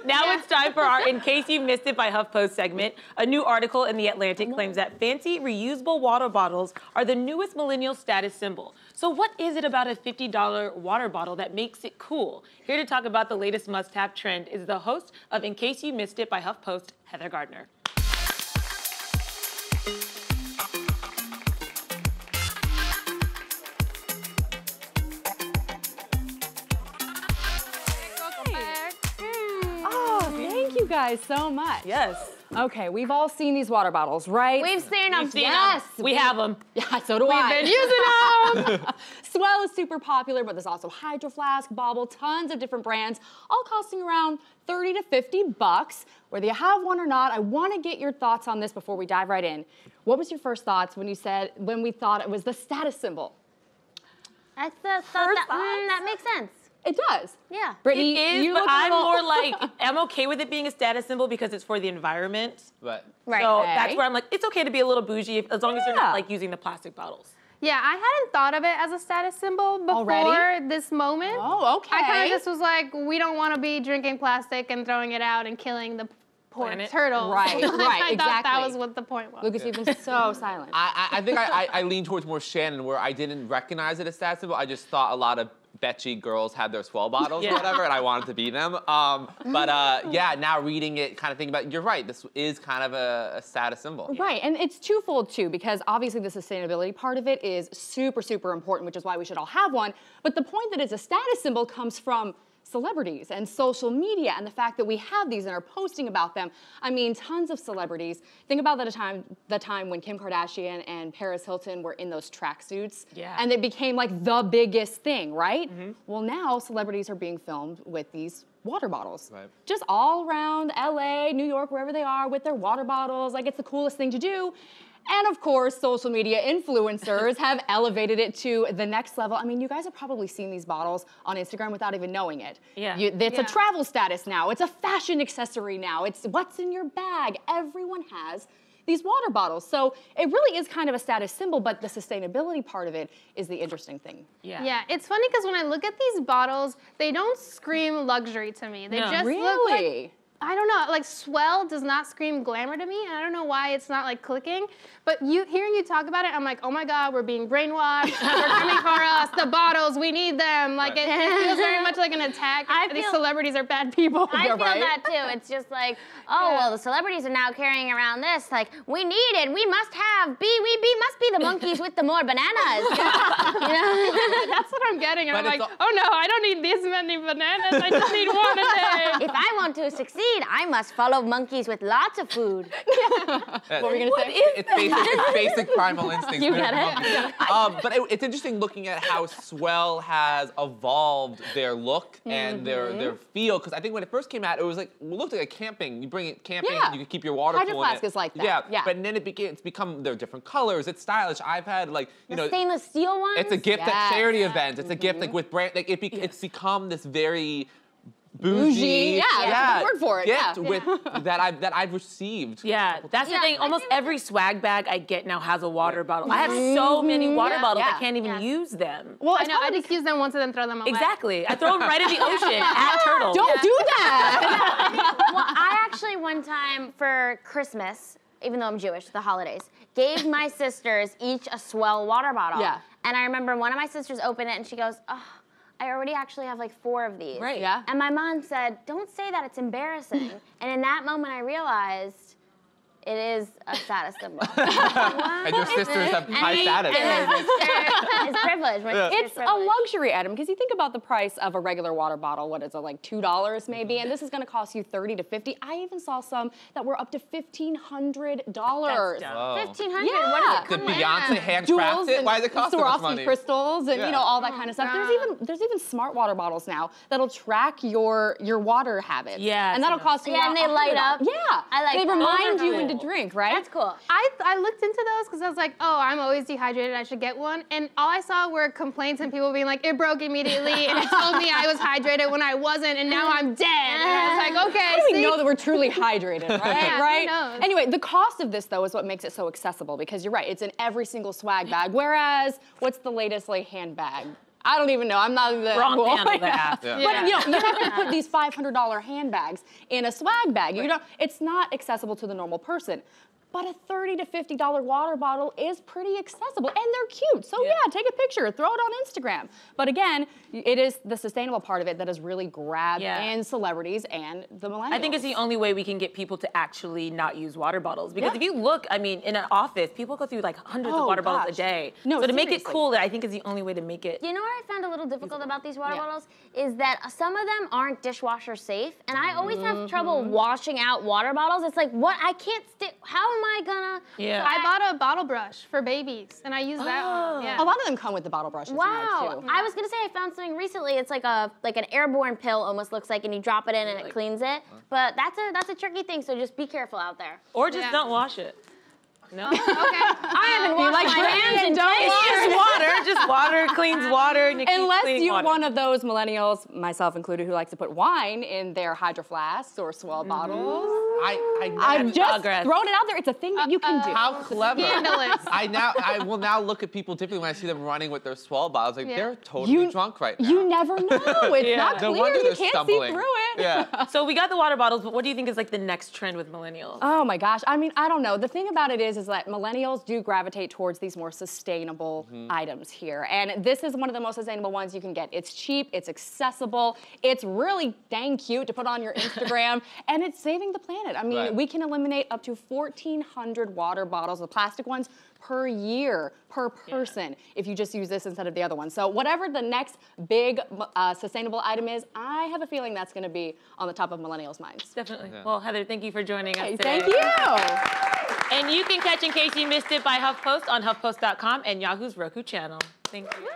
Now it's time for our In Case You Missed It by HuffPost segment. A new article in The Atlantic claims that fancy reusable water bottles are the newest millennial status symbol. So what is it about a $50 water bottle that makes it cool? Here to talk about the latest must-have trend is the host of In Case You Missed It by HuffPost, Heather Gardner. Thank you guys so much. Yes. Okay, we've all seen these water bottles, right? We've seen them. Yes. We have them. Yeah, so do We've been using them. Swell is super popular, but there's also Hydro Flask, Bobble, tons of different brands, all costing around 30 to 50 bucks. Whether you have one or not, I want to get your thoughts on this before we dive right in. What was your first thoughts when we thought it was the status symbol? I thought that makes sense. It does. Yeah. Brittany, It is, but I'm more like, I'm okay with it being a status symbol because it's for the environment. Right. So Okay. that's where I'm like, it's okay to be a little bougie as long as you're not like using the plastic bottles. Yeah, I hadn't thought of it as a status symbol before this moment. Oh, okay. I kind of just was like, we don't want to be drinking plastic and throwing it out and killing the poor turtles. Right, right, I thought that exactly. was what the point was. Lucas, you've been so silent. I think I lean towards more Shannon, where I didn't recognize it as status symbol. I just thought a lot of betchy girls had their Swell bottles or whatever, and I wanted to be them. Yeah, now reading it, kind of thinking about it, you're right, this is kind of a status symbol. Right, and it's twofold too, because obviously the sustainability part of it is super, super important, which is why we should all have one. But the point that it's a status symbol comes from celebrities and social media and the fact that we have these and are posting about them. I mean, tons of celebrities. Think about the time when Kim Kardashian and Paris Hilton were in those tracksuits. Yeah. And it became like the biggest thing, right? Well, now celebrities are being filmed with these water bottles. Right. Just all around LA, New York, wherever they are with their water bottles. Like, it's the coolest thing to do. And of course, social media influencers have elevated it to the next level. I mean, you guys have probably seen these bottles on Instagram without even knowing it. Yeah. It's a travel status now. It's a fashion accessory now. It's what's in your bag. Everyone has these water bottles. So it really is kind of a status symbol, but the sustainability part of it is the interesting thing. Yeah. Yeah, it's funny because when I look at these bottles, they don't scream luxury to me. They just look like, I don't know, like Swell does not scream glamour to me, and I don't know why it's not like clicking, but hearing you talk about it, I'm like, oh my God, we're being brainwashed, they're coming for us, the bottles, we need them. Like it feels very much like an attack. These celebrities are bad people. I feel that too. It's just like, oh, well, the celebrities are now carrying around this. Like, we need it, we must have, we must be the monkeys with the more bananas. You know? That's what I'm getting, and I'm like, oh no, I don't need this many bananas, I just need one a day. If I want to succeed, I must follow monkeys with lots of food. What were we gonna say? It's basic primal instincts. You get it? But it's interesting looking at how Swell has evolved their look and their feel, because I think when it first came out, it was like, it looked like a camping. You bring it camping, you can keep your water Hydro cool in Flask it. is like that. Yeah. But then it's become, they're different colors, it's stylish. I've had like, you know. Stainless steel ones? It's a gift at charity events. It's a gift like with brand, like it's become this very bougie, that's a good word for it. Gift with that I've received. Yeah, that's the thing. Almost every swag bag I get now has a water bottle. I have so many water bottles, I can't even use them. Well, I know, I just use them once and then throw them away. Exactly. I throw them right in the ocean at turtles. Don't do that! Well, I actually one time for Christmas, even though I'm Jewish, the holidays, gave my sisters each a Swell water bottle. Yeah. And I remember one of my sisters opened it and she goes, oh, I already actually have like 4 of these. Right. Yeah. And my mom said, don't say that, it's embarrassing. And in that moment I realized it is a status symbol. And your sisters have high status. And my sister is privileged. My sister's It's a luxury item, because you think about the price of a regular water bottle, what is it, like $2 maybe, and this is gonna cost you $30 to $50. I even saw some that were up to $1,500. That's dumb. $1,500, Yeah. what does it Did come with? Beyonce handcraft it? Why does it cost so much money? crystals and you know all that kind of stuff. There's even smart water bottles now that'll track your water habits. Yeah, and that'll cost you. Yeah, and they light up. Yeah, I like they that. remind Those are you when to cool. drink, right? That's cool. I looked into those because I was like, oh, I'm always dehydrated, I should get one. And all I saw were complaints and people being like, it broke immediately, and it told me I was hydrated when I wasn't, and now I'm dead. And I was like, okay, How do we know that we're truly hydrated, right? Yeah, who right? knows? Anyway, the cost of this, though, is what makes it so accessible, because you're right, it's in every single swag bag, whereas, what's the latest, like, handbag I don't even know. I'm not the Wrong cool. handle that. But you know, you're not going to put these $500 handbags in a swag bag. You know, it's not accessible to the normal person. But a $30 to $50 water bottle is pretty accessible, and they're cute. So yeah, take a picture, throw it on Instagram. But again, it is the sustainable part of it that has really grabbed in celebrities and the millennials. I think it's the only way we can get people to actually not use water bottles. Because if you look, I mean, in an office, people go through like hundreds of water bottles a day. No, so to make it cool, I think is the only way to make it. You know what I found a little difficult about these water bottles is that some of them aren't dishwasher safe, and I always have trouble washing out water bottles. It's like, what? I can't stick. How am I gonna? Yeah. I bought a bottle brush for babies, and I use that one. Yeah. A lot of them come with the bottle brushes now, too. I was gonna say I found something recently. It's like an airborne pill, almost looks like, and you drop it in and it cleans it. But that's a tricky thing. So just be careful out there. Or just don't wash it. No. Okay. I haven't washed my hands in Just water cleans water. And Unless you're one of those millennials, myself included, who likes to put wine in their hydro flasks or swell bottles. I've just thrown it out there. It's a thing that you can do. How clever. Scandalous. I will now look at people differently when I see them running with their swell bottles. Like, they're totally drunk right now. You never know. It's not No clear. wonder You they're can't stumbling. see through it. Yeah. So we got the water bottles, but what do you think is like the next trend with millennials? Oh my gosh. I mean, I don't know. The thing about it is that millennials do gravitate towards these more sustainable items here. And this is one of the most sustainable ones you can get. It's cheap, it's accessible, it's really dang cute to put on your Instagram, and it's saving the planet. I mean, we can eliminate up to 1,400 water bottles, the plastic ones, per year, per person, if you just use this instead of the other one. So whatever the next big sustainable item is, I have a feeling that's gonna be on the top of millennials' minds. Definitely. Well, Heather, thank you for joining us today. Thank you. And you can catch In Case You Missed It by HuffPost on HuffPost.com and Yahoo's Roku channel. Thank you.